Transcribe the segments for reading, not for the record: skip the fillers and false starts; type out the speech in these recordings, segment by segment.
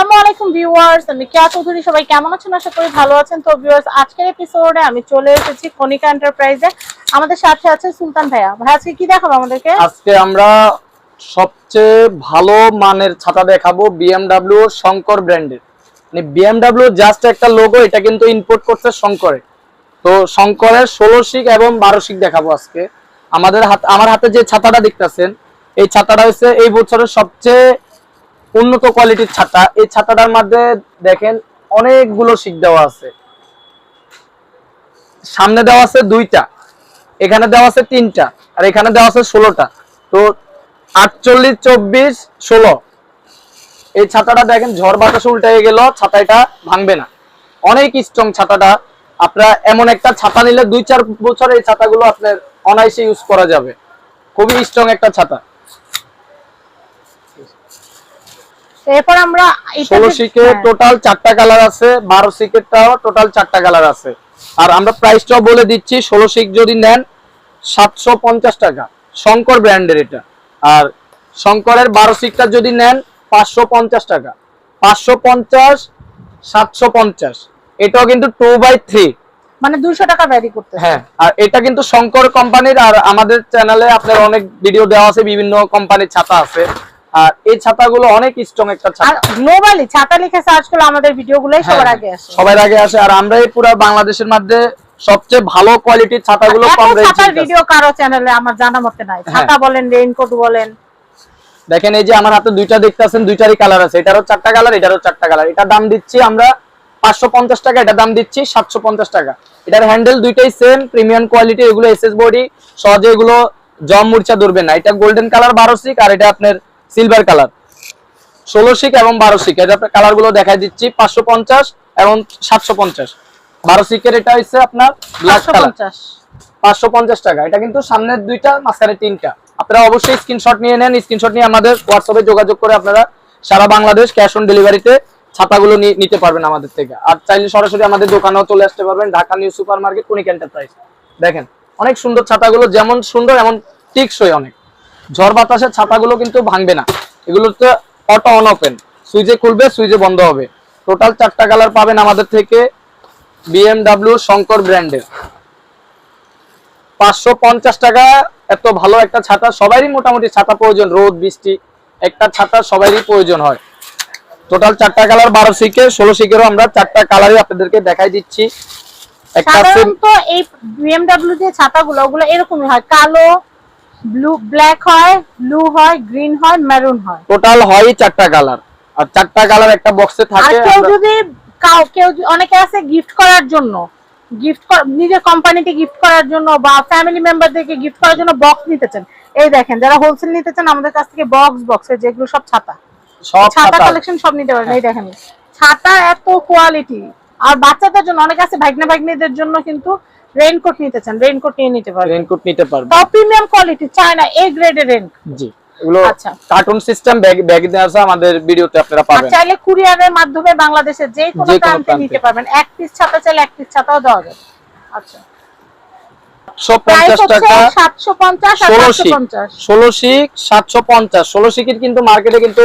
আসসালামু আলাইকুম ভিউয়ার্স, আমি কেয়া চৌধুরী। সবাই কেমন আছেন? আশা করি ভালো আছেন। তো ভিউয়ার্স, আজকের এপিসোডে আমি চলে এসেছি কনিকা এন্টারপ্রাইজে। আমাদের সাথে আছে সুলতান ভাইয়া। ভাই আজকে কি দেখাবো আমাদেরকে? আজকে আমরা সবচেয়ে ভালো মানের ছাতা দেখাবো বিএমডব্লিউ শঙ্কর ব্র্যান্ডের। মানে বিএমডব্লিউ জাস্ট একটা লোগো, এটা কিন্তু ইম্পোর্ট করছে শঙ্করে। তো শঙ্করের 16 শিক এবং 12 শিক দেখাবো আজকে। আমার হাতে যে ছাতাটা দেখতেছেন, এই ছাতাটা হচ্ছে এই বছরের সবচেয়ে উন্নত কোয়ালিটির ছাতা। এই ছাতাটার মধ্যে দেখেন অনেকগুলো শিক দেওয়া আছে। সামনে দেওয়া আছে 2টা, এখানে দেওয়া আছে 3টা, আর এখানে দেওয়া আছে 16টা। তো 48, 24, 16। এই ছাতাটা দেখেন ঝড় বাতাসে উল্টে গেল, ছাতাটা ভাঙবে না, অনেক স্ট্রং ছাতাটা। আপনারা এমন একটা ছাতা নিলে 2-4 বছর এই ছাতাগুলো আপনার অনায়াসে ইউজ করা যাবে। খুবই স্ট্রং একটা ছাতা। এরপর আমরা 16 শিকে টোটাল 4টা কালার আছে, 12 শিকেরটাও টোটাল 4টা কালার আছে। আর আমরা প্রাইসটাও বলে দিচ্ছি, 16 শিক যদি নেন 750 টাকা, শঙ্কর ব্র্যান্ডের এটা। আর শঙ্করের 12 শিকটা যদি নেন 550 টাকা। 550, 750। এটাও কিন্তু 2/3, মানে 200 টাকা ভ্যারি করতে। হ্যাঁ। আর এটা কিন্তু শঙ্কর কোম্পানির। আর আমাদের চ্যানেলে আপনার অনেক ভিডিও দেওয়া আছে, বিভিন্ন কোম্পানির ছাতা আছে। আর এই ছাতাগুলো অনেক স্ট্রং একটা ছাতা। আর গ্লোবালি ছাতা লিখে সার্চ করলে আমাদের ভিডিওগুলোই সবার আগে আসে। সবার আগে আসে। আর আমরা এই পুরো বাংলাদেশের মধ্যে সবচেয়ে ভালো কোয়ালিটির ছাতাগুলো কম রেঞ্জে ছাতার ভিডিও কারো চ্যানেলে আমার জানা মতে নাই। ছাতা বলেন, রেইনকোট বলেন। দেখেন এই যে আমার হাতে 2টা দেখতেছেন, 2টারই কালার আছে। এটারও 4টা কালার, এটারও 4টা কালার। এটা দাম দিচ্ছি আমরা 550 টাকা, এটা দাম দিচ্ছি 750 টাকা। এটার হ্যান্ডেল দুইটাই সেম, প্রিমিয়াম কোয়ালিটি। এগুলো এসএস বডি, সহজে এগুলো জম মূর্ছা ধরবে না। এটা গোল্ডেন কালার 12 শিক, আর এটা আপনার সিলভার কালার 16 শিক এবং 12 শিক। এটা আপনার কালার গুলো দেখাই দিচ্ছি, 550 এবং 750। 12 শিকের এটা হচ্ছে আপনার ব্ল্যাক কালার, 550 টাকা। এটা কিন্তু সামনের 2টা, মাঝখানে 3টা। আপনারা অবশ্যই স্ক্রিনশট নিয়ে নেন। স্ক্রিনশট নিয়ে আমাদের হোয়াটসঅ্যাপে যোগাযোগ করে আপনারা সারা বাংলাদেশ ক্যাশ অন ডেলিভারিতে ছাতাগুলো নিতে পারবেন আমাদের থেকে। আর চাইলে সরাসরি আমাদের দোকানেও চলে আসতে পারবেন, Dhaka new super market, Konika enterprise. দেখেন অনেক সুন্দর ছাতাগুলো, যেমন সুন্দর এমন টিকসই অনেক। ঝড় বাতাসের ছাতাগুলো কিন্তু ভাঙবে না। এগুলোতে অটো অন ওপেন, সুইচে খুলবে, সুইচে বন্ধ হবে। টোটাল 4টা কালার পাবেন আমাদের থেকে বিএমডব্লিউ শঙ্কর ব্র্যান্ডের। 550 টাকা। এত ভালো একটা ছাতা সবারই মোটামুটি ছাতা প্রয়োজন, রোদ বৃষ্টি একটা ছাতা সবারই প্রয়োজন হয়। টোটাল 4টা কালার, 12 শিকের, 16 শিকেরও আমরা 4টা কালারই আপনাদেরকে দেখাই দিচ্ছি। সাধারণত এই বিএমডব্লিউ যে ছাতাগুলো, ওগুলো এরকমই হয়, কালো, ব্লু, ব্ল্যাক হয়, ব্লু হয়, গ্রিন হয়, মেরুন হয়। টোটাল হয় 4টা কালার। আর 4টা কালার একটা বক্সে থাকে। আর কেউ অনেকে আছে গিফট করার জন্য, নিজের কোম্পানিতে গিফট করার জন্য বা ফ্যামিলি মেম্বারদেরকে গিফট করার জন্য বক্স নিতে চান। এই দেখেন, যারা হোলসেল নিতে চান আমাদের কাছ থেকে বক্সে যেগুলো সব ছাতা কালেকশন সব নিতে পারেন। এই দেখেন ছাতা এত কোয়ালিটি। আর বাচ্চাদের জন্য অনেক আছে, ভাগ্নিদের জন্য কিন্তু রেইনকোট নিতে চান, রেইনকোট নিতে পারবেন। টপ প্রিমিয়াম কোয়ালিটি, চায়না এ গ্রেডের রেইনকোট। জি, এগুলো কার্টুন সিস্টেম ব্যাগ দেওয়া আছে আমাদের ভিডিওতে, আপনারা পাবেন। চাইলে কুরিয়ারের মাধ্যমে বাংলাদেশের যে কোনো প্রান্তে নিতে পারবেন। এক পিস ছাতা চাইলে এক পিস ছাতাও দেওয়া যাবে। আচ্ছা, 750 টাকা, 750 আর 750। 16 শিক 750। 16 শিকের কিন্তু মার্কেটে কিন্তু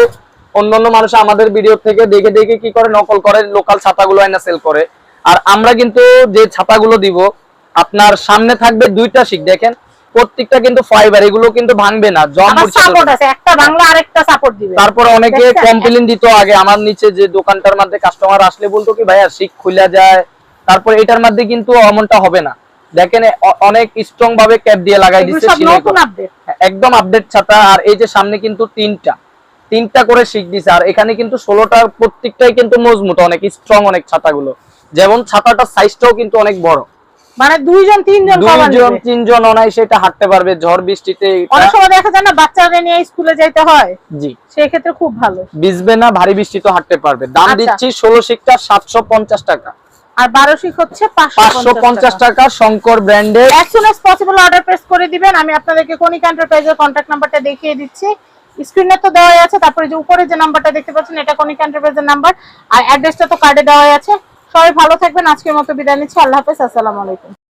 অন্যান্য মানুষ আমাদের ভিডিও থেকে দেখে দেখে কি করে, নকল করে লোকাল ছাতাগুলো আইনা সেল করে। আর আমরা কিন্তু যে ছাতাগুলো দিব, আপনার সামনে থাকবে 2টা শিক। দেখেন প্রত্যেকটা কিন্তু ফাইবার, এগুলো কিন্তু ভাঙবে না, জম সাপোর্ট আছে, একটা ভাঙলে আরেকটা সাপোর্ট দিবে। তারপর অনেকে কমপ্লেইন দিত আগে আমার নিচে যে দোকানটার মধ্যে কাস্টমার আসলে বলতো কি ভাইয়া শিক খুলে যায়। তারপর এটার মধ্যে কিন্তু এমনটা হবে না। দেখেন অনেক স্ট্রং ভাবে ক্যাপ দিয়ে লাগাই দিচ্ছে, একদম আপডেট ছাতা। আর এই যে সামনে কিন্তু 3টা করে শিক দিছে। আর এখানে কিন্তু 16টার প্রত্যেকটাই কিন্তু মজবুত, অনেক স্ট্রং অনেক ছাতাগুলো। যেমন ছাতাটার সাইজটাও কিন্তু অনেক বড়, মানে 2-3জন অনায়াসে এটা হাঁটতে পারবে ঝড় বৃষ্টিতে। অনেক সময় দেখা যায় না বাচ্চাদের নিয়ে স্কুলে যেতে হয়, জি, সেই ক্ষেত্রে খুব ভালো, ভিজবে না, ভারী বৃষ্টিতে হাঁটতে পারবে। দাম দিচ্ছি 16 শিকটা 750 টাকা, আর 12 শিক হচ্ছে 550 টাকা, শঙ্কর ব্র্যান্ডের। as soon as possible order press করে দিবেন। আমি আপনাদেরকে কনিকা এন্টারপ্রাইজের কন্টাক্ট নাম্বারটা দেখিয়ে দিচ্ছি, স্ক্রিনে তো দেওয়াই আছে। তারপরে যে উপরে যে নাম্বারটা দেখতে পাচ্ছেন, এটা কনিকা এন্টারপ্রাইজের নাম্বার, আর অ্যাড্রেসটা তো কার্ডে দেওয়াই আছে। সবাই ভালো থাকবেন, আজকের মতো বিদায় নিচ্ছি। আল্লাহ হাফেজ, আসসালামু আলাইকুম।